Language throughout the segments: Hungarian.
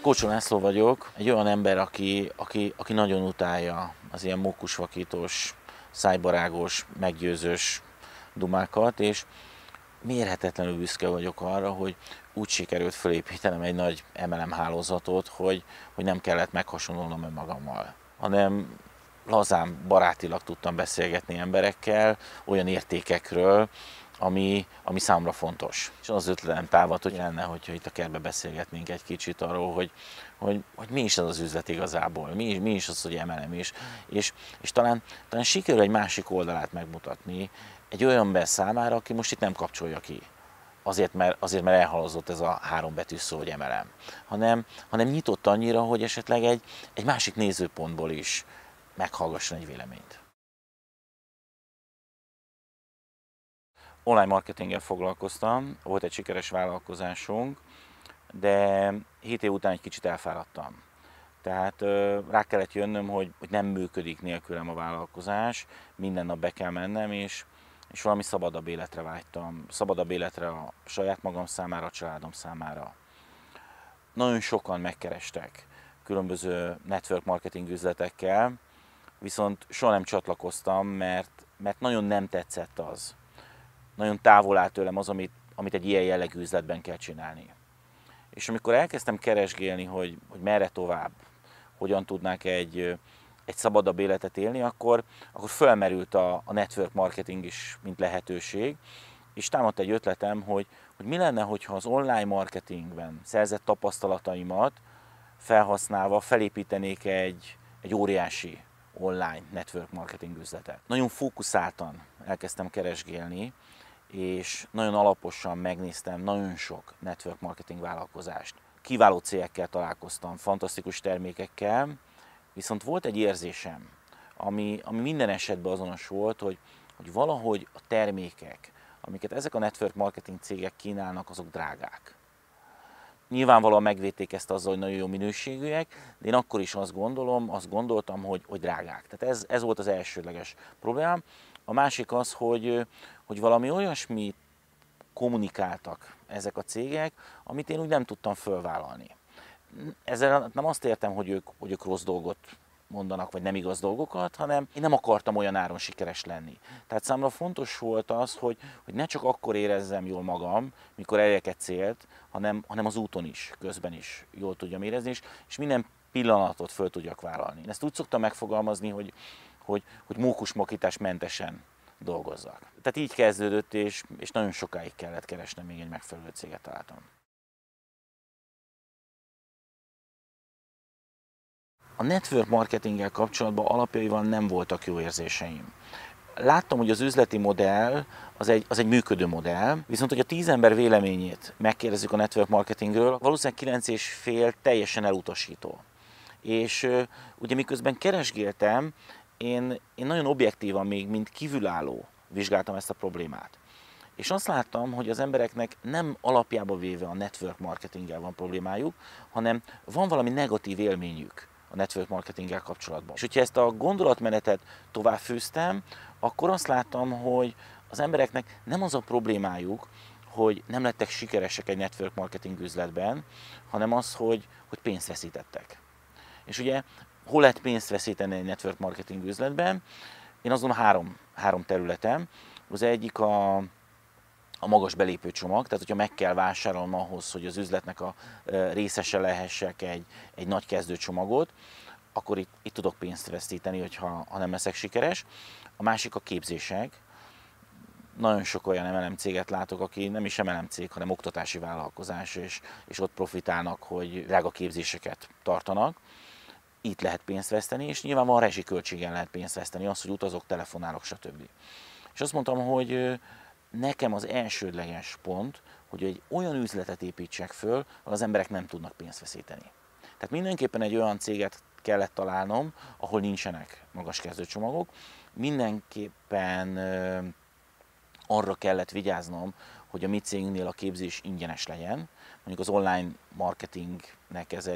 Kócsó László vagyok, egy olyan ember, aki nagyon utálja az ilyen mókusvakítós, szájbarágos, meggyőzős dumákat, és mérhetetlenül büszke vagyok arra, hogy úgy sikerült felépítenem egy nagy MLM hálózatot, hogy nem kellett meghasonlulnom önmagammal, hanem lazán, barátilag tudtam beszélgetni emberekkel olyan értékekről, ami számomra fontos. És az ötletem támad, hogy lenne, hogyha itt a kertbe beszélgetnénk egy kicsit arról, hogy mi is az üzlet igazából, mi is az, hogy MLM is. És talán sikerül egy másik oldalát megmutatni egy olyan ember számára, aki most itt nem kapcsolja ki. Azért, mert elhalazott ez a három betűs szó, hogy MLM. Hanem nyitott annyira, hogy esetleg egy másik nézőpontból is meghallgasson egy véleményt. Online marketinggel foglalkoztam, volt egy sikeres vállalkozásunk, de 7 év után egy kicsit elfáradtam. Tehát rá kellett jönnöm, hogy nem működik nélkülem a vállalkozás, minden nap be kell mennem, és valami szabadabb életre vágytam. Szabadabb életre a saját magam számára, a családom számára. Nagyon sokan megkerestek különböző network marketing üzletekkel, viszont soha nem csatlakoztam, mert nagyon nem tetszett az. Nagyon távol áll tőlem az, amit egy ilyen jellegű üzletben kell csinálni. És amikor elkezdtem keresgélni, hogy merre tovább, hogyan tudnák egy szabadabb életet élni, akkor felmerült a network marketing is, mint lehetőség, és támadt egy ötletem, hogy mi lenne, hogyha az online marketingben szerzett tapasztalataimat felhasználva felépítenék egy óriási online network marketing üzletet. Nagyon fókuszáltan elkezdtem keresgélni, és nagyon alaposan megnéztem nagyon sok network marketing vállalkozást. Kiváló cégekkel találkoztam, fantasztikus termékekkel, viszont volt egy érzésem, ami minden esetben azonos volt, hogy valahogy a termékek, amiket ezek a network marketing cégek kínálnak, azok drágák. Nyilvánvalóan megvédték ezt azzal, hogy nagyon jó minőségűek, de én akkor is azt gondoltam, hogy drágák. Tehát ez volt az elsődleges problémám. A másik az, hogy valami olyasmit kommunikáltak ezek a cégek, amit én úgy nem tudtam fölvállalni. Ezzel nem azt értem, hogy ők rossz dolgot mondanak, vagy nem igaz dolgokat, hanem én nem akartam olyan áron sikeres lenni. Tehát számomra fontos volt az, hogy ne csak akkor érezzem jól magam, mikor elérek egy célt, hanem az úton is, közben is jól tudjam érezni, és minden pillanatot föl tudjak vállalni. Én ezt úgy szoktam megfogalmazni, hogy mókusmokítás mentesen dolgozzak. Tehát így kezdődött, és nagyon sokáig kellett keresnem, még egy megfelelő céget találtam. A network marketinggel kapcsolatban alapjaiban nem voltak jó érzéseim. Láttam, hogy az üzleti modell az egy működő modell, viszont hogy a 10 ember véleményét megkérdezzük a network marketingről, valószínűleg 9,5 teljesen elutasító. És ugye miközben keresgéltem, én nagyon objektívan még, mint kívülálló vizsgáltam ezt a problémát. És azt láttam, hogy az embereknek nem alapjába véve a network marketinggel van problémájuk, hanem van valami negatív élményük a network marketinggel kapcsolatban. És hogyha ezt a gondolatmenetet tovább fűztem, akkor azt láttam, hogy az embereknek nem az a problémájuk, hogy nem lettek sikeresek egy network marketing üzletben, hanem az, hogy pénzt veszítettek. És ugye hol lehet pénzt veszíteni egy network marketing üzletben? Én azt gondolom három területen. Az egyik a magas belépőcsomag, tehát hogyha meg kell vásárolnom ahhoz, hogy az üzletnek a részese lehessek egy nagy kezdőcsomagot, akkor itt tudok pénzt veszíteni, ha nem leszek sikeres. A másik a képzések. Nagyon sok olyan MLM céget látok, aki nem is MLM cég, hanem oktatási vállalkozás, és ott profitálnak, hogy drága képzéseket tartanak. Itt lehet pénzt veszteni, és nyilván van rezsiköltségen lehet pénzt veszteni, az, hogy utazok, telefonálok, stb. És azt mondtam, hogy nekem az elsődleges pont, hogy egy olyan üzletet építsek föl, ahol az emberek nem tudnak pénzt veszíteni. Tehát mindenképpen egy olyan céget kellett találnom, ahol nincsenek magas kezdőcsomagok. Mindenképpen arra kellett vigyáznom, hogy a mi cégünknél a képzés ingyenes legyen. Mondjuk az online marketingnek ez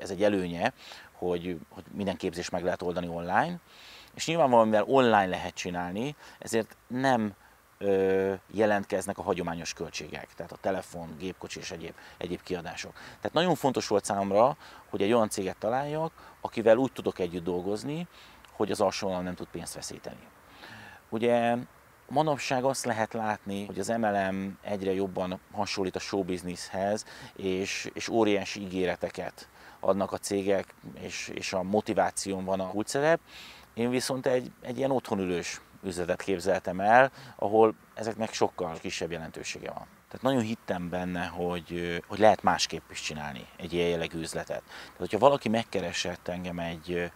egy előnye, hogy minden képzést meg lehet oldani online. És nyilvánvalóan, mivel online lehet csinálni, ezért nem jelentkeznek a hagyományos költségek, tehát a telefon, gépkocsi és egyéb kiadások. Tehát nagyon fontos volt számomra, hogy egy olyan céget találjak, akivel úgy tudok együtt dolgozni, hogy az alsóvonalon nem tud pénzt veszíteni. Ugye manapság azt lehet látni, hogy az MLM egyre jobban hasonlít a showbusinesshez, és óriási ígéreteket adnak a cégek, és a motiváción van a kulcsszerep. Én viszont egy ilyen otthonülős üzletet képzeltem el, ahol ezeknek sokkal kisebb jelentősége van. Tehát nagyon hittem benne, hogy lehet másképp is csinálni egy ilyen jellegű üzletet. Tehát, hogyha valaki megkeresett engem egy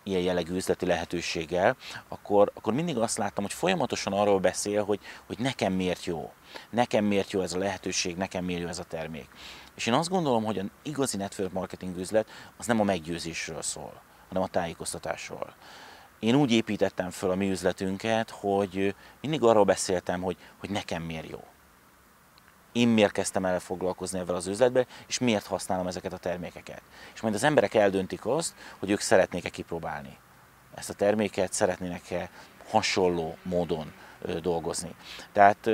ilyen jellegű üzleti lehetőséggel, akkor mindig azt láttam, hogy folyamatosan arról beszél, hogy nekem miért jó. Nekem miért jó ez a lehetőség, nekem miért jó ez a termék. És én azt gondolom, hogy az igazi network marketing üzlet az nem a meggyőzésről szól, hanem a tájékoztatásról. Én úgy építettem föl a mi üzletünket, hogy mindig arról beszéltem, hogy nekem miért jó. Én miért kezdtem el foglalkozni ezzel az üzletbe, és miért használom ezeket a termékeket. És majd az emberek eldöntik azt, hogy ők szeretnék-e kipróbálni ezt a terméket, szeretnének-e hasonló módon dolgozni. Tehát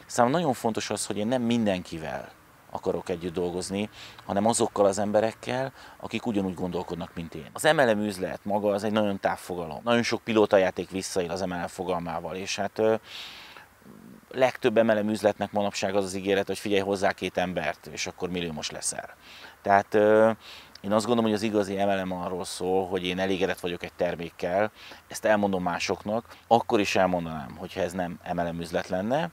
számomra nagyon fontos az, hogy én nem mindenkivel akarok együtt dolgozni, hanem azokkal az emberekkel, akik ugyanúgy gondolkodnak, mint én. Az MLM üzlet maga az egy nagyon távfogalom. Nagyon sok pilótajáték visszaél az MLM fogalmával, és hát legtöbb MLM üzletnek manapság az az ígéret, hogy figyelj hozzá 2 embert, és akkor milliómos leszel. Tehát én azt gondolom, hogy az igazi MLM arról szól, hogy én elégedett vagyok egy termékkel, ezt elmondom másoknak, akkor is elmondanám, hogyha ez nem MLM üzlet lenne,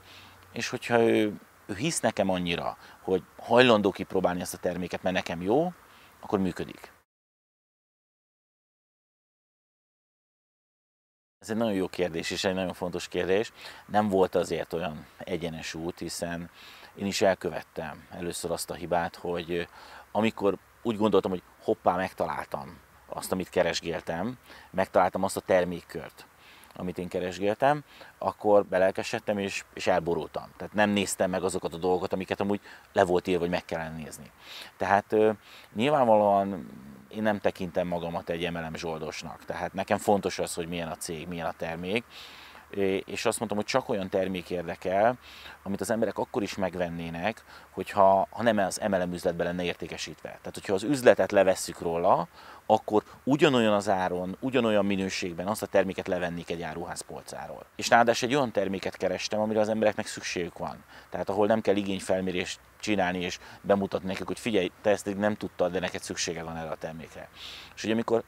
és hogyha ő hisz nekem annyira, hogy hajlandó kipróbálni ezt a terméket, mert nekem jó, akkor működik. Ez egy nagyon jó kérdés, és egy nagyon fontos kérdés. Nem volt azért olyan egyenes út, hiszen én is elkövettem először azt a hibát, hogy amikor úgy gondoltam, hogy hoppá, megtaláltam azt, amit keresgéltem, megtaláltam azt a termékkört, amit én keresgéltem, akkor belelkesedtem és elborultam. Tehát nem néztem meg azokat a dolgokat, amiket amúgy le volt írva, hogy meg kellene nézni. Tehát nyilvánvalóan én nem tekintem magamat egy MLM zsoldosnak. Tehát nekem fontos az, hogy milyen a cég, milyen a termék, és azt mondtam, hogy csak olyan termék érdekel, amit az emberek akkor is megvennének, hogyha nem az MLM üzletben lenne értékesítve. Tehát, hogyha az üzletet levesszük róla, akkor ugyanolyan az áron, ugyanolyan minőségben azt a terméket levennék egy áruház polcáról. És ráadásul egy olyan terméket kerestem, amire az embereknek szükségük van. Tehát ahol nem kell igényfelmérést csinálni és bemutatni nekik, hogy figyelj, te ezt nem tudtad, de neked szükséged van erre a termékre. És ugye amikor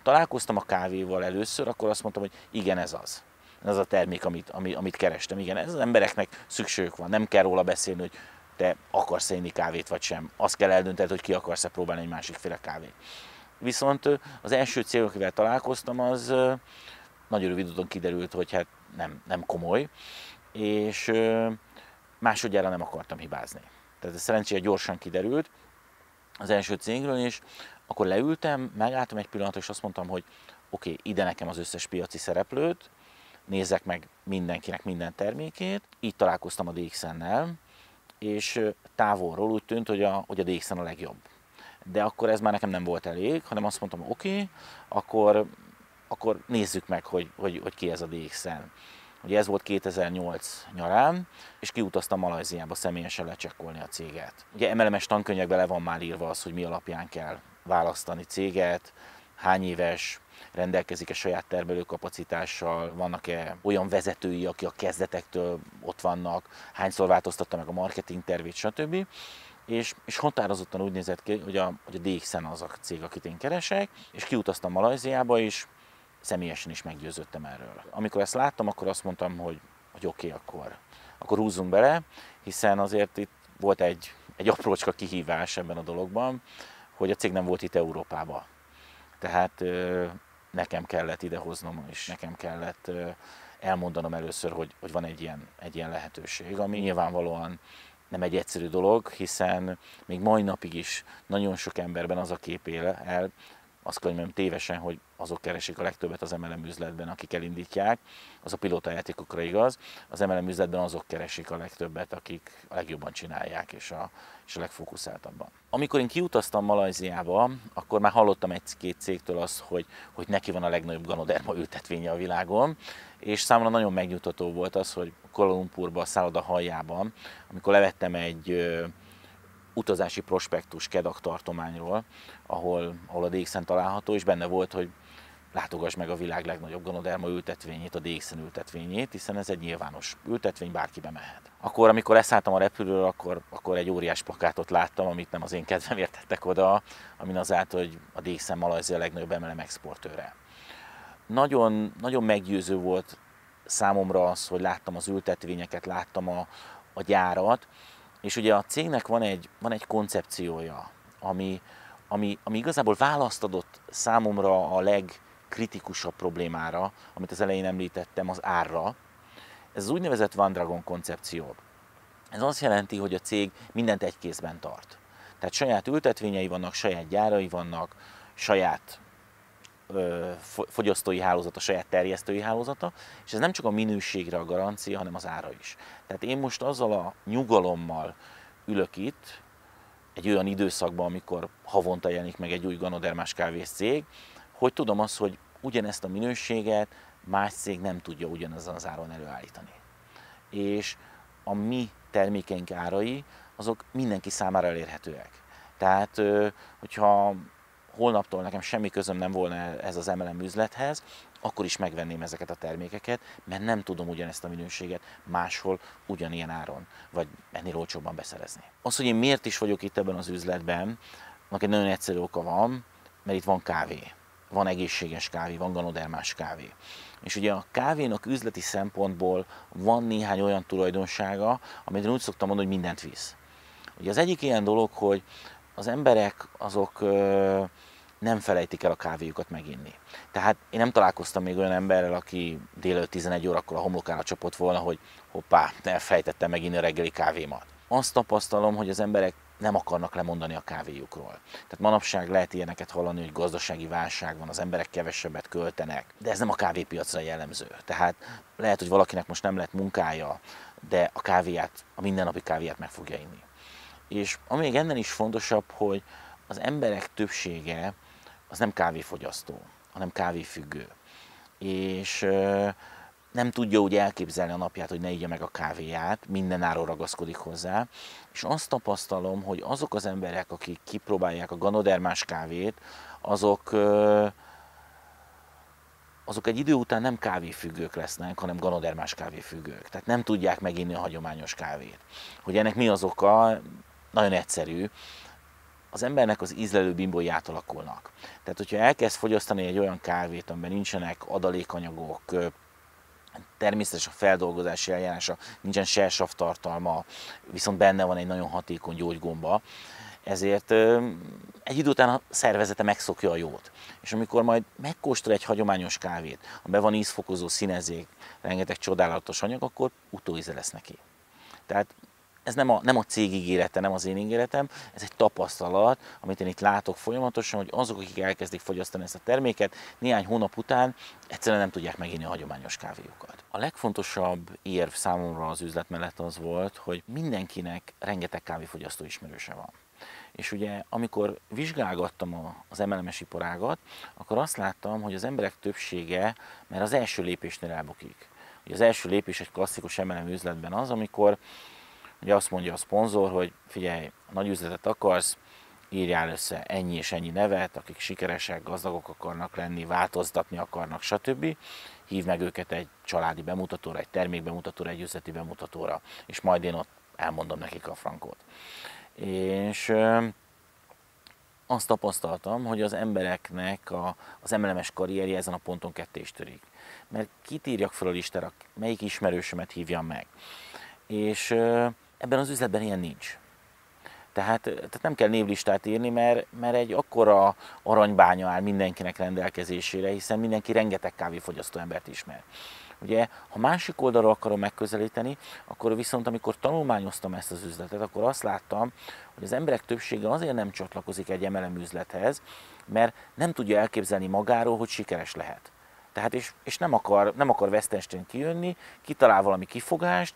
találkoztam a kávéval először, akkor azt mondtam, hogy igen, ez az. Ez a termék, amit kerestem. Igen, ez az embereknek szükségük van. Nem kell róla beszélni, hogy te akarsz inni kávét vagy sem. Azt kell eldöntened, hogy ki akarsz-e próbálni egy másikféle kávét. Viszont az első cél, akivel találkoztam, az nagyon rövid úton kiderült, hogy hát nem komoly, és másodjára nem akartam hibázni. Tehát ez szerencsére gyorsan kiderült az első cégről, és akkor leültem, megálltam egy pillanatra, és azt mondtam, hogy oké, ide nekem az összes piaci szereplőt, nézzek meg mindenkinek minden termékét. Így találkoztam a DXN-nel, és távolról úgy tűnt, hogy a DXN a legjobb. De akkor ez már nekem nem volt elég, hanem azt mondtam, oké, akkor nézzük meg, hogy ki ez a DXN. Ugye ez volt 2008 nyarán, és kiutaztam Malajziába személyesen lecsekkolni a céget. Ugye MLM-es tankönyvekben le van már írva az, hogy mi alapján kell választani céget, hány éves, rendelkezik-e saját termelőkapacitással, vannak-e olyan vezetői, akik a kezdetektől ott vannak, hányszor változtatta meg a marketing tervét, stb. És határozottan úgy nézett ki, hogy a DXN az a cég, akit én keresek, és kiutaztam Malajziába, és személyesen is meggyőződtem erről. Amikor ezt láttam, akkor azt mondtam, hogy oké, akkor húzzunk bele, hiszen azért itt volt egy aprócska kihívás ebben a dologban, hogy a cég nem volt itt Európában. Tehát nekem kellett idehoznom, és nekem kellett elmondanom először, hogy van egy ilyen lehetőség, ami nyilvánvalóan nem egy egyszerű dolog, hiszen még mai napig is nagyon sok emberben az a kép él el, azt könyvem tévesen, hogy azok keresik a legtöbbet az MLM üzletben, akik elindítják. Az a pilótajátékokra igaz. Az MLM üzletben azok keresik a legtöbbet, akik a legjobban csinálják és a legfókuszáltabban. Amikor én kiutaztam Malajziába, akkor már hallottam egy-két cégtől azt, hogy neki van a legnagyobb ganoderma ültetvénye a világon, és számomra nagyon megnyugtató volt az, hogy Kuala Lumpurban, a szálloda haljában, amikor levettem egy utazási prospektus Kedah tartományról, ahol a DXN található, és benne volt, hogy látogass meg a világ legnagyobb ganoderma ültetvényét, a DXN ültetvényét, hiszen ez egy nyilvános ültetvény, bárki bemehet. Akkor, amikor leszálltam a repülőről, akkor egy óriás plakátot láttam, amit nem az én kedvemért tettek oda, amin az állt, hogy a DXN Malajzia legnagyobb MLM exportőre. Nagyon, nagyon meggyőző volt számomra az, hogy láttam az ültetvényeket, láttam a gyárat, és ugye a cégnek van egy koncepciója, ami igazából választ adott számomra a legkritikusabb problémára, amit az elején említettem, az árra. Ez az úgynevezett One Dragon koncepció. Ez azt jelenti, hogy a cég mindent egy kézben tart. Tehát saját ültetvényei vannak, saját gyárai vannak, saját fogyasztói hálózata, saját terjesztői hálózata, és ez nem csak a minőségre a garancia, hanem az ára is. Tehát én most azzal a nyugalommal ülök itt, egy olyan időszakban, amikor havonta jelenik meg egy új ganodermás kávész cég, hogy tudom azt, hogy ugyanezt a minőséget más cég nem tudja ugyanezen az áron előállítani. És a mi termékeink árai, azok mindenki számára elérhetőek. Tehát, hogyha holnaptól nekem semmi közöm nem volna ez az MLM üzlethez, akkor is megvenném ezeket a termékeket, mert nem tudom ugyanezt a minőséget máshol ugyanilyen áron, vagy ennél olcsóbban beszerezni. Az, hogy én miért is vagyok itt ebben az üzletben, annak egy nagyon egyszerű oka van, mert itt van kávé. Van egészséges kávé, van ganodermás kávé. És ugye a kávénak üzleti szempontból van néhány olyan tulajdonsága, amit én úgy szoktam mondani, hogy mindent visz. Ugye az egyik ilyen dolog, hogy az emberek azok nem felejtik el a kávéjukat meginni. Tehát én nem találkoztam még olyan emberrel, aki délelőtt 11 órakor a homlokára csapott volna, hogy hoppá, elfelejtettem meginni a reggeli kávémat. Azt tapasztalom, hogy az emberek nem akarnak lemondani a kávéjukról. Tehát manapság lehet ilyeneket hallani, hogy gazdasági válság van, az emberek kevesebbet költenek, de ez nem a kávépiacra jellemző. Tehát lehet, hogy valakinek most nem lett munkája, de a kávéját, a mindennapi kávéját meg fogja inni. És ami még ennél is fontosabb, hogy az emberek többsége az nem kávéfogyasztó, hanem kávéfüggő. És nem tudja úgy elképzelni a napját, hogy ne igya meg a kávéját, mindenáron ragaszkodik hozzá. És azt tapasztalom, hogy azok az emberek, akik kipróbálják a ganodermás kávét, azok egy idő után nem kávéfüggők lesznek, hanem ganodermás kávéfüggők. Tehát nem tudják meginni a hagyományos kávét. Hogy ennek mi az oka? Nagyon egyszerű. Az embernek az ízlelő bimbói átalakulnak. Tehát, hogyha elkezd fogyasztani egy olyan kávét, amiben nincsenek adalékanyagok, természetes a feldolgozási eljárása, nincsen sersav tartalma, viszont benne van egy nagyon hatékony gyógygomba, ezért egy idő után a szervezete megszokja a jót. És amikor majd megkóstol egy hagyományos kávét, amiben van ízfokozó, színezék, rengeteg csodálatos anyag, akkor utóíze lesz neki. Tehát ez nem a cég ígérete, nem az én ígéretem, ez egy tapasztalat, amit én itt látok folyamatosan, hogy azok, akik elkezdik fogyasztani ezt a terméket, néhány hónap után egyszerűen nem tudják meginni a hagyományos kávéjukat. A legfontosabb érv számomra az üzlet mellett az volt, hogy mindenkinek rengeteg kávéfogyasztó ismerőse van. És ugye amikor vizsgálgattam az MLM-es iparágat, akkor azt láttam, hogy az emberek többsége már az első lépésnél elbukik. Ugye az első lépés egy klasszikus MLM üzletben az, amikor ugye azt mondja a szponzor, hogy figyelj, nagy üzletet akarsz, írjál össze ennyi és ennyi nevet, akik sikeresek, gazdagok akarnak lenni, változtatni akarnak, stb. Hív meg őket egy családi bemutatóra, egy termékbemutatóra, egy üzleti bemutatóra, és majd én ott elmondom nekik a frankót. És azt tapasztaltam, hogy az embereknek az MLM-es karrierje ezen a ponton ketté is törik. Mert kit írjak fel a listára, melyik ismerősömet hívjam meg. És ebben az üzletben ilyen nincs. Tehát nem kell névlistát írni, mert egy akkora aranybánya áll mindenkinek rendelkezésére, hiszen mindenki rengeteg kávéfogyasztó embert ismer. Ugye, ha másik oldalról akarom megközelíteni, akkor viszont amikor tanulmányoztam ezt az üzletet, akkor azt láttam, hogy az emberek többsége azért nem csatlakozik egy MLM üzlethez, mert nem tudja elképzelni magáról, hogy sikeres lehet. Tehát és nem akar vesztesten kijönni, kitalál valami kifogást,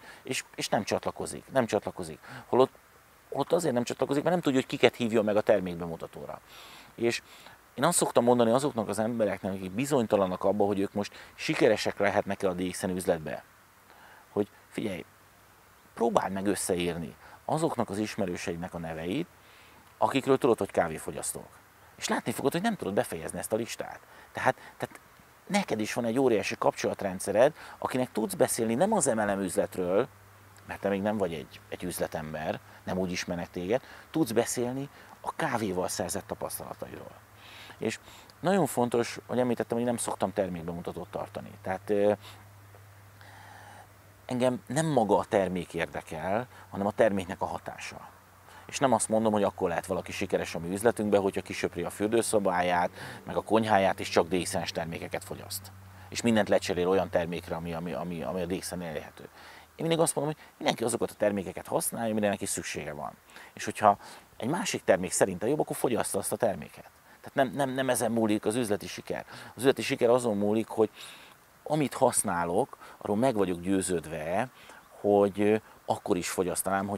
és nem csatlakozik. Holott azért nem csatlakozik, mert nem tudja, hogy kiket hívjon meg a termékbemutatóra. És én azt szoktam mondani azoknak az embereknek, akik bizonytalanak abban, hogy ők most sikeresek lehetnek-e a DXN üzletbe, hogy figyelj, próbáld meg összeírni azoknak az ismerőseidnek a neveit, akikről tudod, hogy kávéfogyasztók. És látni fogod, hogy nem tudod befejezni ezt a listát. Tehát neked is van egy óriási kapcsolatrendszered, akinek tudsz beszélni nem az MLM üzletről, mert te még nem vagy egy üzletember, nem úgy ismernek téged, tudsz beszélni a kávéval szerzett tapasztalataidról. És nagyon fontos, hogy említettem, hogy nem szoktam termékbemutatót tartani. Tehát engem nem maga a termék érdekel, hanem a terméknek a hatása. És nem azt mondom, hogy akkor lehet valaki sikeres a mi üzletünkben, hogyha kisöpri a fürdőszobáját, meg a konyháját, és csak DXN-es termékeket fogyaszt. És mindent lecserél olyan termékre, ami a DXN elérhető. Én mindig azt mondom, hogy mindenki azokat a termékeket használja, amire neki szüksége van. És hogyha egy másik termék szerintem jobb, akkor fogyassza azt a terméket. Tehát nem ezen múlik az üzleti siker. Az üzleti siker azon múlik, hogy amit használok, arról meg vagyok győződve, hogy akkor is fogyasztanám,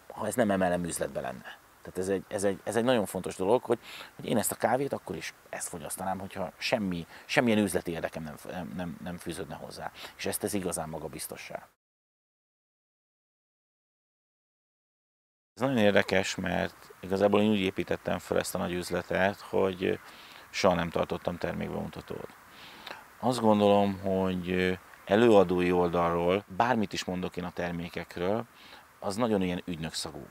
ha ez nem MLM üzletben lenne. Tehát ez egy nagyon fontos dolog, hogy én ezt a kávét akkor is ezt fogyasztanám, hogyha semmilyen üzleti érdekem nem fűződne hozzá. És ezt tesz igazán magabiztossá. Ez nagyon érdekes, mert igazából én úgy építettem fel ezt a nagy üzletet, hogy soha nem tartottam termékbemutatót. Azt gondolom, hogy előadói oldalról, bármit is mondok én a termékekről, az nagyon ilyen ügynökszagú.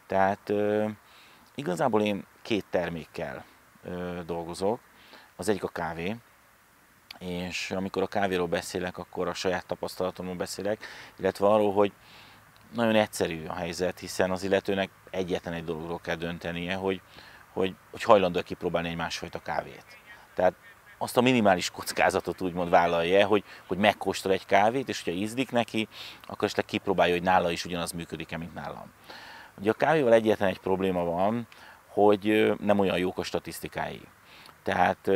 Tehát igazából én két termékkel dolgozok. Az egyik a kávé, és amikor a kávéról beszélek, akkor a saját tapasztalatomról beszélek, illetve arról, hogy nagyon egyszerű a helyzet, hiszen az illetőnek egyetlen egy dologról kell döntenie, hogy hajlandó kipróbálni egy másfajta kávét. Tehát azt a minimális kockázatot úgymond vállalja, hogy megkóstol egy kávét, és hogyha ízlik neki, akkor esetleg kipróbálja, hogy nála is ugyanaz működik-e, mint nálam. Ugye a kávéval egyetlen egy probléma van, hogy nem olyan jók a statisztikái. Tehát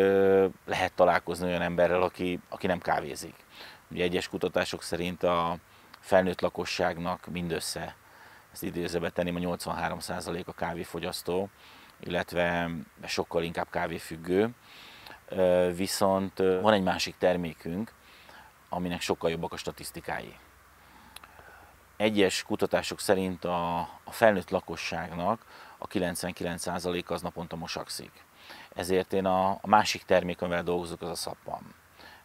lehet találkozni olyan emberrel, aki nem kávézik. Ugye egyes kutatások szerint a felnőtt lakosságnak mindössze, ezt idézőbe tenném, a 83% a kávéfogyasztó, illetve sokkal inkább kávéfüggő. Viszont van egy másik termékünk, aminek sokkal jobbak a statisztikái. Egyes kutatások szerint a felnőtt lakosságnak a 99% az naponta mosakszik. Ezért én a másik termék, amivel dolgozok, az a szappan.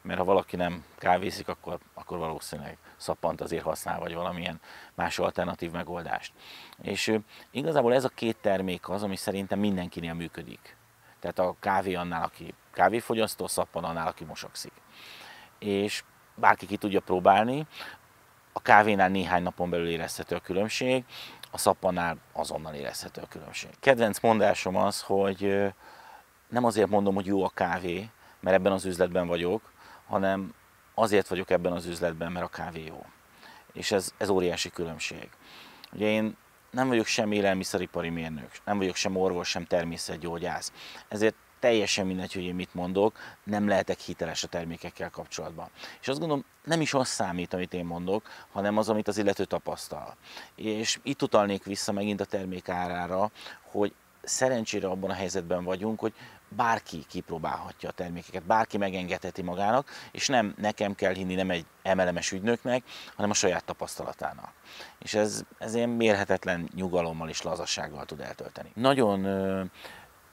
Mert ha valaki nem kávézik, akkor valószínűleg szappant azért használ, vagy valamilyen más alternatív megoldást. És igazából ez a két termék az, ami szerintem mindenkinél működik. Tehát a kávé annál, aki kávéfogyasztó, a szappan annál, aki mosakszik. És bárki ki tudja próbálni, a kávénál néhány napon belül érezhető a különbség, a szappannál azonnal érezhető a különbség. Kedvenc mondásom az, hogy nem azért mondom, hogy jó a kávé, mert ebben az üzletben vagyok, hanem azért vagyok ebben az üzletben, mert a kávé jó. És ez óriási különbség. Ugye én nem vagyok sem élelmiszeripari mérnök, nem vagyok sem orvos, sem természetgyógyász. Ezért teljesen mindegy, hogy én mit mondok, nem lehetek hiteles a termékekkel kapcsolatban. És azt gondolom, nem is az számít, amit én mondok, hanem az, amit az illető tapasztal. És itt utalnék vissza megint a termék árára, hogy szerencsére abban a helyzetben vagyunk, hogy bárki kipróbálhatja a termékeket, bárki megengedheti magának, és nem nekem kell hinni, nem egy MLM-es ügynöknek, hanem a saját tapasztalatának. És ez ilyen mérhetetlen nyugalommal és lazasággal tud eltölteni. Nagyon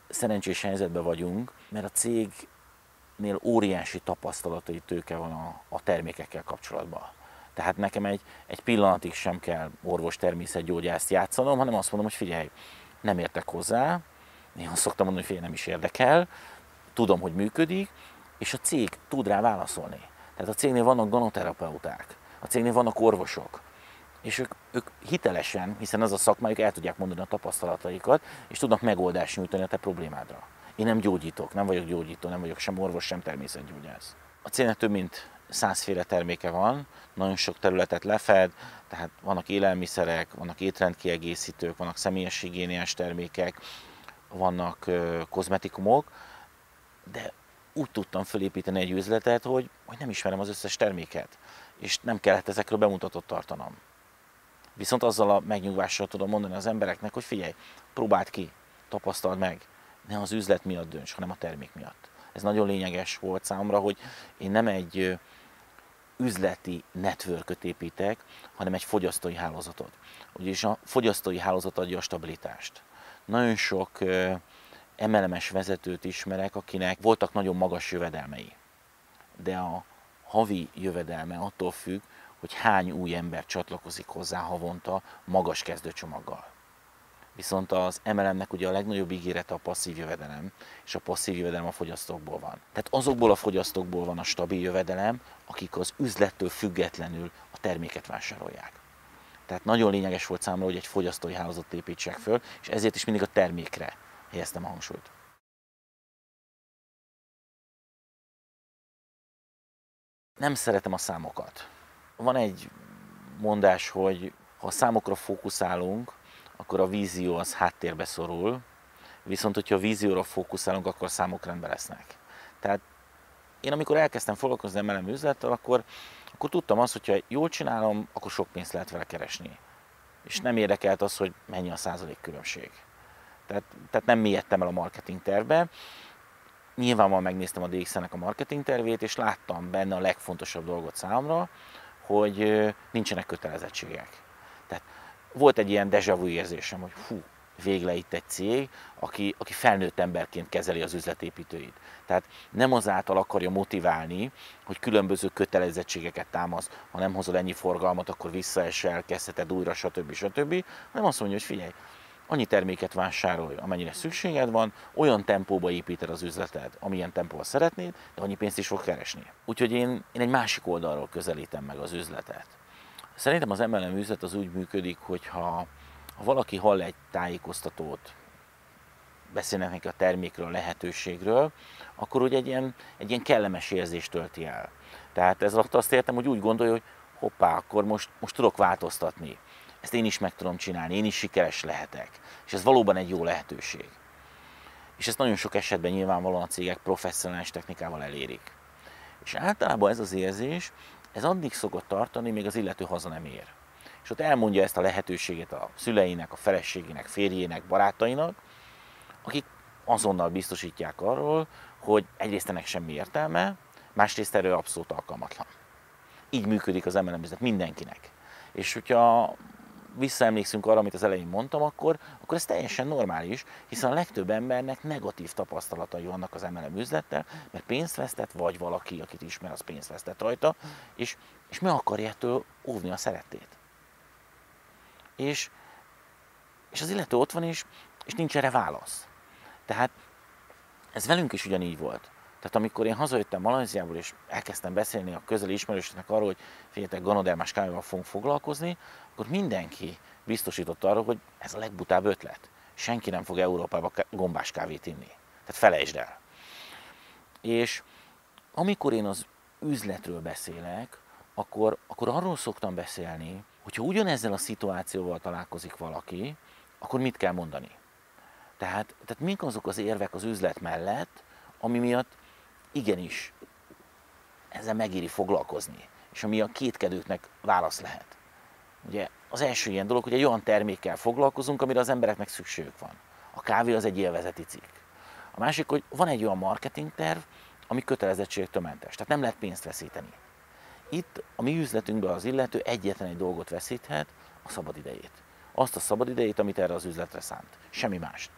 szerencsés helyzetben vagyunk, mert a cégnél óriási tapasztalatai tőke van a termékekkel kapcsolatban. Tehát nekem egy pillanatig sem kell orvos természetgyógyászt játszanom, hanem azt mondom, hogy figyelj, nem értek hozzá, én azt szoktam mondani, hogy figyelj, nem is érdekel, tudom, hogy működik, és a cég tud rá válaszolni. Tehát a cégnél vannak ganoterapeuták, a cégnél vannak orvosok, és ők hitelesen, hiszen az a szakmájuk, el tudják mondani a tapasztalataikat, és tudnak megoldást nyújtani a te problémádra. Én nem gyógyítok, nem vagyok gyógyító, nem vagyok sem orvos, sem természetgyógyász. A cégnek több mint 100 terméke van, nagyon sok területet lefed, tehát vannak élelmiszerek, vannak étrendkiegészítők, vannak személyes higiéniás termékek, vannak kozmetikumok, de úgy tudtam felépíteni egy üzletet, hogy nem ismerem az összes terméket, és nem kellett ezekről bemutatót tartanom. Viszont azzal a megnyugvással tudom mondani az embereknek, hogy figyelj, próbáld ki, tapasztald meg, ne az üzlet miatt dönts, hanem a termék miatt. Ez nagyon lényeges volt számomra, hogy én nem egy üzleti networköt építek, hanem egy fogyasztói hálózatot. Ugyanis a fogyasztói hálózat adja a stabilitást. Nagyon sok MLM-es vezetőt ismerek, akinek voltak nagyon magas jövedelmei. De a havi jövedelme attól függ, hogy hány új ember csatlakozik hozzá havonta magas kezdőcsomaggal. Viszont az MLM-nek ugye a legnagyobb ígérete a passzív jövedelem, és a passzív jövedelem a fogyasztókból van. Tehát azokból a fogyasztókból van a stabil jövedelem, akik az üzlettől függetlenül a terméket vásárolják. Tehát nagyon lényeges volt számomra, hogy egy fogyasztói hálózatot építsek föl, és ezért is mindig a termékre helyeztem a hangsúlyt. Nem szeretem a számokat. Van egy mondás, hogy ha a számokra fókuszálunk, akkor a vízió az háttérbe szorul, viszont hogyha a vízióra fókuszálunk, akkor a számok rendben lesznek. Tehát én amikor elkezdtem foglalkozni MLM üzlettel, akkor tudtam azt, hogyha jól csinálom, akkor sok pénzt lehet vele keresni. És nem érdekelt az, hogy mennyi a százalék különbség. Tehát nem mélyedtem el a marketing tervbe. Nyilvánvalóan megnéztem a DXN-nek a marketing tervét, és láttam benne a legfontosabb dolgot számomra, hogy nincsenek kötelezettségek. Tehát volt egy ilyen déjà vu érzésem, hogy végre itt egy cég, aki felnőtt emberként kezeli az üzletépítőit. Tehát nem azáltal akarja motiválni, hogy különböző kötelezettségeket támaszt, ha nem hozol ennyi forgalmat, akkor visszaesel, kezdheted újra, stb. Hanem azt mondja, hogy figyelj, annyi terméket vásárolj, amennyire szükséged van, olyan tempóba építed az üzleted, amilyen tempóval szeretnéd, de annyi pénzt is fog keresni. Úgyhogy én egy másik oldalról közelítem meg az üzletet. Szerintem az MLM üzlet az úgy működik, hogy ha valaki hall egy tájékoztatót, beszélnek neki a termékről, a lehetőségről, akkor úgy egy ilyen kellemes érzést tölti el. Tehát ez alatt azt értem, hogy úgy gondolja, hogy hoppá, akkor most tudok változtatni. Ezt én is meg tudom csinálni, én is sikeres lehetek. És ez valóban egy jó lehetőség. És ezt nagyon sok esetben nyilvánvalóan a cégek professzionális technikával elérik. És általában ez az érzés, ez addig szokott tartani, még az illető haza nem ér. És ott elmondja ezt a lehetőséget a szüleinek, a feleségének, férjének, barátainak, akik azonnal biztosítják arról, hogy egyrészt ennek semmi értelme, másrészt erről abszolút alkalmatlan. Így működik az MLM üzlet mindenkinek. És hogyha visszaemlékszünk arra, amit az elején mondtam, akkor ez teljesen normális, hiszen a legtöbb embernek negatív tapasztalatai vannak az MLM üzlettel, mert pénzt vesztett, vagy valaki, akit ismer, az pénzt vesztett rajta, és meg akarja ettől óvni a szerettét. És az illető ott van és nincs erre válasz. Tehát ez velünk is ugyanígy volt. Tehát amikor én hazajöttem Malajziából, és elkezdtem beszélni a közeli ismerősöknek arról, hogy figyeljetek, ganodermás kávéval fogunk foglalkozni, akkor mindenki biztosított arról, hogy ez a legbutább ötlet. Senki nem fog Európába gombás kávét inni. Tehát felejtsd el. És amikor én az üzletről beszélek, akkor arról szoktam beszélni, hogyha ugyanezzel a szituációval találkozik valaki, akkor mit kell mondani? Tehát mik azok az érvek az üzlet mellett, ami miatt igenis ezzel megéri foglalkozni, és ami a kétkedőknek válasz lehet. Ugye az első ilyen dolog, hogy egy olyan termékkel foglalkozunk, amire az embereknek szükségük van. A kávé az egy élvezeti cikk. A másik, hogy van egy olyan marketingterv, ami kötelezettségtől mentes, tehát nem lehet pénzt veszíteni. Itt a mi üzletünkben az illető egyetlen egy dolgot veszíthet, a szabadidejét. Azt a szabadidejét, amit erre az üzletre szánt. Semmi mást.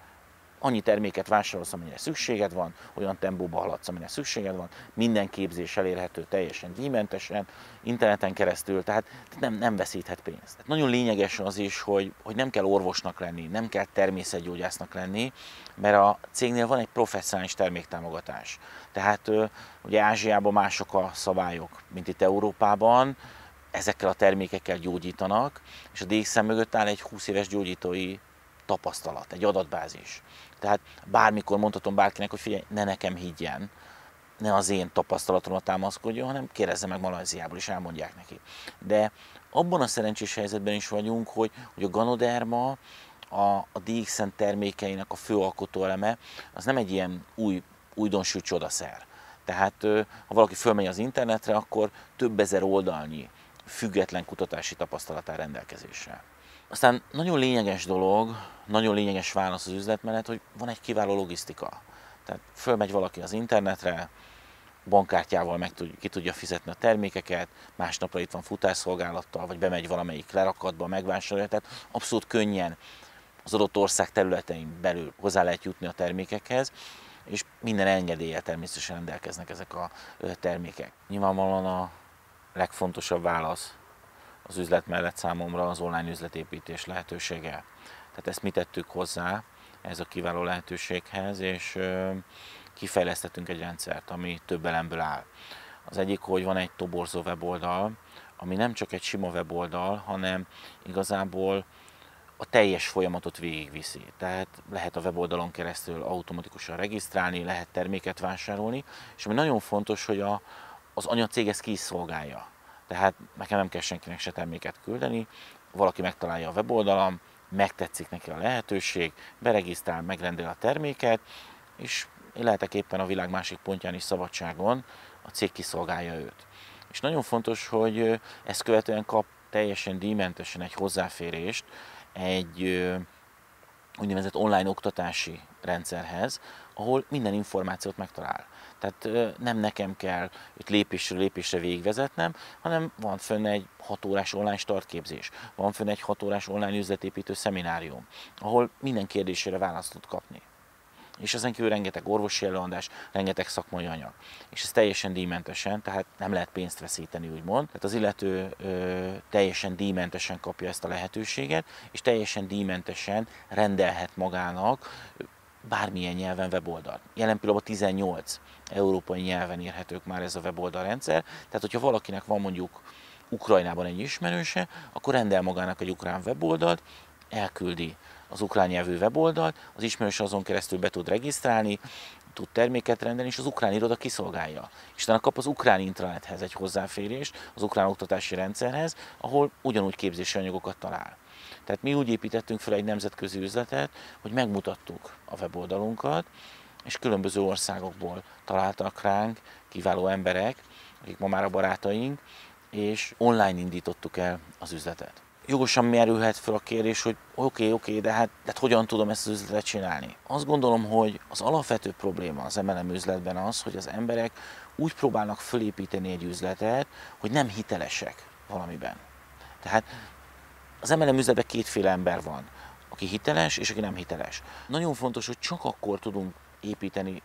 Annyi terméket vásárolsz, amennyire szükséged van, olyan tempóba haladsz, amire szükséged van, minden képzés elérhető teljesen díjmentesen, interneten keresztül, tehát nem veszíthet pénzt. Tehát nagyon lényeges az is, hogy nem kell orvosnak lenni, nem kell természetgyógyásznak lenni, mert a cégnél van egy professzionális terméktámogatás. Tehát ugye Ázsiában mások a szabályok, mint itt Európában, ezekkel a termékekkel gyógyítanak, és a DXN mögött áll egy 20 éves gyógyítói tapasztalat, egy adatbázis. Tehát bármikor mondhatom bárkinek, hogy figyelj, ne nekem higgyen, ne az én tapasztalatomra támaszkodjon, hanem kérdezze meg Malajziából, és elmondják neki. De abban a szerencsés helyzetben is vagyunk, hogy a Ganoderma a DXN termékeinek a fő alkotóeleme, az nem egy ilyen újdonsült csodaszer. Tehát ha valaki fölmegy az internetre, akkor több ezer oldalnyi független kutatási tapasztalat áll rendelkezésre. Aztán nagyon lényeges dolog, nagyon lényeges válasz az üzlet mellett, hogy van egy kiváló logisztika. Tehát fölmegy valaki az internetre, bankkártyával ki tudja fizetni a termékeket, másnapra itt van futásszolgálattal, vagy bemegy valamelyik lerakatba, megvásárolja, tehát abszolút könnyen az adott ország területein belül hozzá lehet jutni a termékekhez, és minden engedéllyel természetesen rendelkeznek ezek a termékek. Nyilvánvalóan a legfontosabb válasz az üzlet mellett számomra az online üzletépítés lehetősége. Tehát ezt mi tettük hozzá ez a kiváló lehetőséghez, és kifejlesztettünk egy rendszert, ami több elemből áll. Az egyik, hogy van egy toborzó weboldal, ami nem csak egy sima weboldal, hanem igazából a teljes folyamatot végigviszi. Tehát lehet a weboldalon keresztül automatikusan regisztrálni, lehet terméket vásárolni, és ami nagyon fontos, hogy az anyacég ezt ki is szolgálja. Tehát nekem nem kell senkinek se terméket küldeni, valaki megtalálja a weboldalam, megtetszik neki a lehetőség, beregisztrál, megrendel a terméket, és én lehetek éppen a világ másik pontján is szabadságon, a cég kiszolgálja őt. És nagyon fontos, hogy ezt követően kap teljesen díjmentesen egy hozzáférést egy úgynevezett online oktatási rendszerhez, ahol minden információt megtalál. Tehát nem nekem kell őt lépésről lépésre végigvezetnem, hanem van fönn egy 6 órás online startképzés, van fönn egy 6 órás online üzletépítő szeminárium, ahol minden kérdésére választ tud kapni. És ezen kívül rengeteg orvosi előadás, rengeteg szakmai anyag. És ez teljesen díjmentesen, tehát nem lehet pénzt veszíteni, úgymond. Tehát az illető teljesen díjmentesen kapja ezt a lehetőséget, és teljesen díjmentesen rendelhet magának bármilyen nyelven weboldalt. Jelen pillanatban 18 európai nyelven érhetők már ez a weboldalrendszer, tehát hogyha valakinek van mondjuk Ukrajnában egy ismerőse, akkor rendel magának egy ukrán weboldalt, elküldi az ukrán nyelvű weboldalt, az ismerős azon keresztül be tud regisztrálni, tud terméket rendelni, és az ukrán iroda kiszolgálja. És utána kap az ukrán intranethez egy hozzáférést, az ukrán oktatási rendszerhez, ahol ugyanúgy képzési anyagokat talál. Tehát mi úgy építettünk fel egy nemzetközi üzletet, hogy megmutattuk a weboldalunkat, és különböző országokból találtak ránk kiváló emberek, akik ma már a barátaink, és online indítottuk el az üzletet. Jogosan merülhet fel a kérdés, hogy oké, de hát hogyan tudom ezt az üzletet csinálni? Azt gondolom, hogy az alapvető probléma az MLM üzletben az, hogy az emberek úgy próbálnak fölépíteni egy üzletet, hogy nem hitelesek valamiben. Tehát az MLM üzletben kétféle ember van, aki hiteles és aki nem hiteles. Nagyon fontos, hogy csak akkor tudunk építeni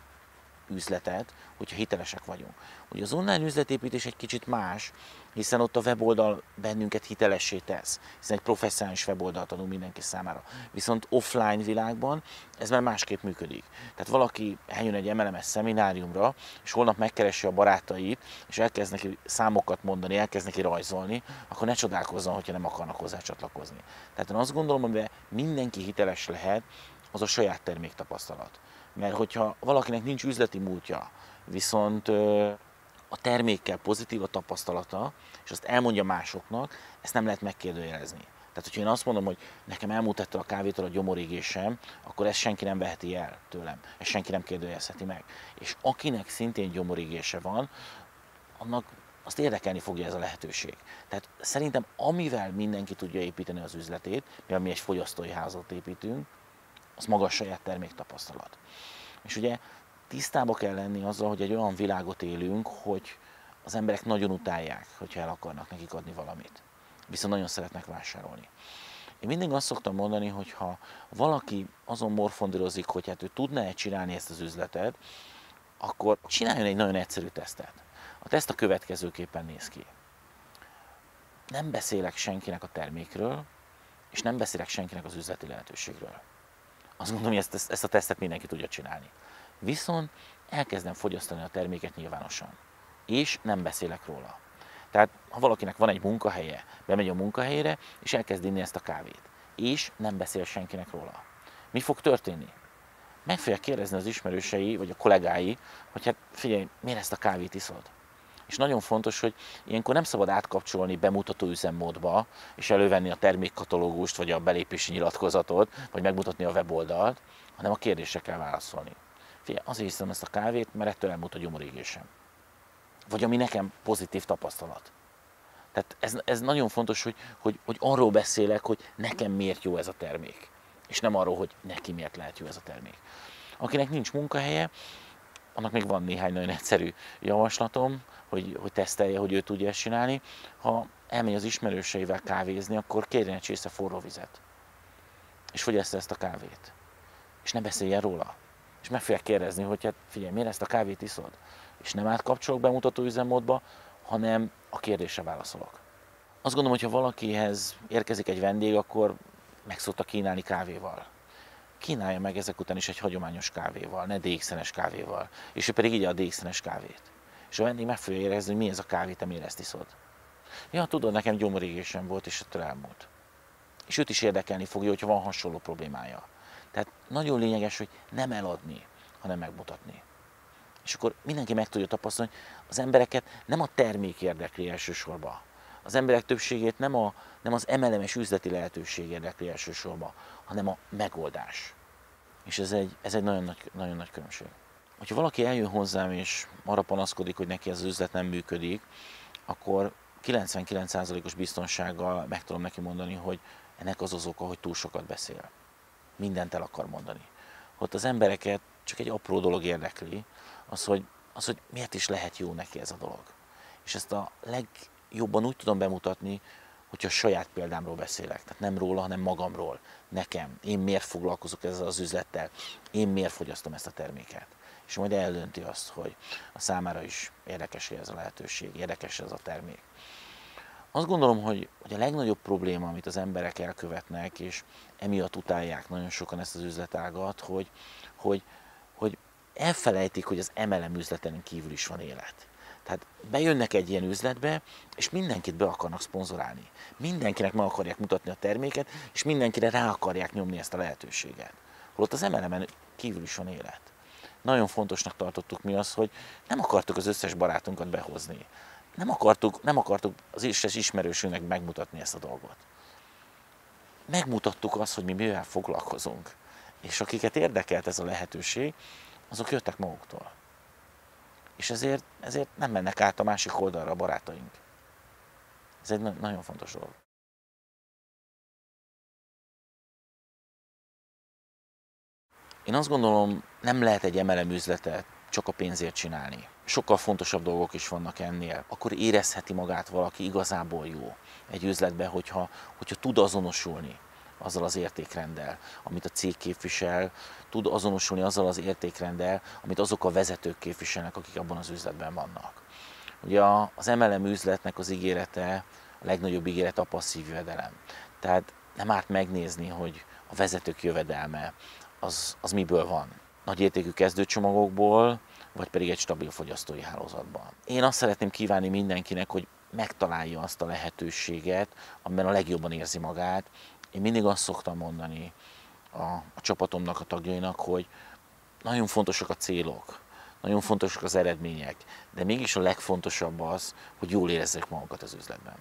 üzletet, hogyha hitelesek vagyunk. Ugye az online üzletépítés egy kicsit más, hiszen ott a weboldal bennünket hitelessé tesz, hiszen egy professzionális weboldalt adunk mindenki számára. Viszont offline világban ez már másképp működik. Tehát valaki eljön egy MLM-es szemináriumra, és holnap megkeresi a barátait, és elkezd neki számokat mondani, elkezd neki rajzolni, akkor ne csodálkozzon, hogyha nem akarnak hozzá csatlakozni. Tehát én azt gondolom, hogy mindenki hiteles lehet, az a saját terméktapasztalat. Mert hogyha valakinek nincs üzleti múltja, viszont a termékkel pozitív a tapasztalata, és azt elmondja másoknak, ezt nem lehet megkérdőjelezni. Tehát, hogyha én azt mondom, hogy nekem elmúlt ettől a kávétól a gyomorégésem, akkor ezt senki nem veheti el tőlem, ezt senki nem kérdőjelezheti meg. És akinek szintén gyomorégése van, annak azt érdekelni fogja ez a lehetőség. Tehát szerintem amivel mindenki tudja építeni az üzletét, mivel mi egy fogyasztói házat építünk, az maga a saját terméktapasztalat. És ugye tisztába kell lenni azzal, hogy egy olyan világot élünk, hogy az emberek nagyon utálják, hogyha el akarnak nekik adni valamit. Viszont nagyon szeretnek vásárolni. Én mindig azt szoktam mondani, hogy ha valaki azon morfondírozik, hogy hát ő tudná-e csinálni ezt az üzletet, akkor csináljon egy nagyon egyszerű tesztet. A teszt a következőképpen néz ki. Nem beszélek senkinek a termékről, és nem beszélek senkinek az üzleti lehetőségről. Azt mondom, hogy ezt a tesztet mindenki tudja csinálni. Viszont elkezdem fogyasztani a terméket nyilvánosan, és nem beszélek róla. Tehát, ha valakinek van egy munkahelye, bemegy a munkahelyére, és elkezd inni ezt a kávét, és nem beszél senkinek róla. Mi fog történni? meg fogják kérdezni az ismerősei, vagy a kollégái, hogy hát figyelj, miért ezt a kávét iszod? És nagyon fontos, hogy ilyenkor nem szabad átkapcsolni bemutató üzemmódba, és elővenni a termékkatalógust, vagy a belépési nyilatkozatot, vagy megmutatni a weboldalt, hanem a kérdésre kell válaszolni. Figyelj, azért iszom ezt a kávét, mert ettől elmúlt a gyomorégésem. Vagy ami nekem pozitív tapasztalat. Tehát ez nagyon fontos, hogy arról beszélek, hogy nekem miért jó ez a termék. És nem arról, hogy neki miért lehet jó ez a termék. Akinek nincs munkahelye, annak még van néhány nagyon egyszerű javaslatom, hogy tesztelje, hogy ő tudja ezt csinálni. Ha elmegy az ismerőseivel kávézni, akkor kérjen egy csésze forró vizet. És fogyassza ezt a kávét. És ne beszéljen róla. És meg fogják kérdezni, hogy hát figyelj, miért ezt a kávét iszod? És nem átkapcsolok bemutató üzemmódba, hanem a kérdésre válaszolok. Azt gondolom, hogy ha valakihez érkezik egy vendég, akkor meg szokta kínálni kávéval. Kínálja meg ezek után is egy hagyományos kávéval, ne DX-es kávéval. És ő pedig így a DX-es kávét. És a vendég meg fogja érezni, hogy mi ez a kávé, te miért ezt iszod. Ja, tudod, nekem gyomorégésem volt, és ettől elmúlt. És őt is érdekelni fogja, hogyha van hasonló problémája. Tehát nagyon lényeges, hogy nem eladni, hanem megmutatni. És akkor mindenki meg tudja tapasztalni, hogy az embereket nem a termék érdekli elsősorban. Az emberek többségét nem az emelemes üzleti lehetőség érdekli elsősorban, hanem a megoldás. És ez egy nagyon nagy különbség. Ha valaki eljön hozzám és arra panaszkodik, hogy neki ez az üzlet nem működik, akkor 99%-os biztonsággal meg tudom neki mondani, hogy ennek az oka, hogy túl sokat beszél. Mindent el akar mondani. Ott az embereket csak egy apró dolog érdekli, az, hogy miért is lehet jó neki ez a dolog. És ezt a legjobban úgy tudom bemutatni, hogyha a saját példámról beszélek. Tehát nem róla, hanem magamról. Nekem. Én miért foglalkozok ezzel az üzlettel. Én miért fogyasztom ezt a terméket. És majd eldönti azt, hogy a számára is érdekes ez a lehetőség, érdekes ez a termék. Azt gondolom, hogy a legnagyobb probléma, amit az emberek elkövetnek, és emiatt utálják nagyon sokan ezt az üzletágat, hogy elfelejtik, hogy az MLM üzleten kívül is van élet. Tehát bejönnek egy ilyen üzletbe, és mindenkit be akarnak szponzorálni. Mindenkinek meg akarják mutatni a terméket, és mindenkire rá akarják nyomni ezt a lehetőséget. Holott az MLM-en kívül is van élet. Nagyon fontosnak tartottuk mi az, hogy nem akartuk az összes barátunkat behozni. Nem akartuk az összes ismerősünknek megmutatni ezt a dolgot. Megmutattuk azt, hogy mi mivel foglalkozunk. És akiket érdekelt ez a lehetőség, azok jöttek maguktól. És ezért nem mennek át a másik oldalra a barátaink. Ez egy nagyon fontos dolog. Én azt gondolom, nem lehet egy MLM üzletet csak a pénzért csinálni. Sokkal fontosabb dolgok is vannak ennél. Akkor érezheti magát valaki igazából jó egy üzletben, hogyha tud azonosulni azzal az értékrenddel, amit a cég képvisel, tud azonosulni azzal az értékrenddel, amit azok a vezetők képviselnek, akik abban az üzletben vannak. Ugye az MLM üzletnek az ígérete, a legnagyobb ígérete a passzív jövedelem. Tehát nem árt megnézni, hogy a vezetők jövedelme az miből van. Nagy értékű kezdőcsomagokból, vagy pedig egy stabil fogyasztói hálózatban. Én azt szeretném kívánni mindenkinek, hogy megtalálja azt a lehetőséget, amiben a legjobban érzi magát. Én mindig azt szoktam mondani a csapatomnak, a tagjainak, hogy nagyon fontosak a célok, nagyon fontosak az eredmények, de mégis a legfontosabb az, hogy jól érezzék magukat az üzletben.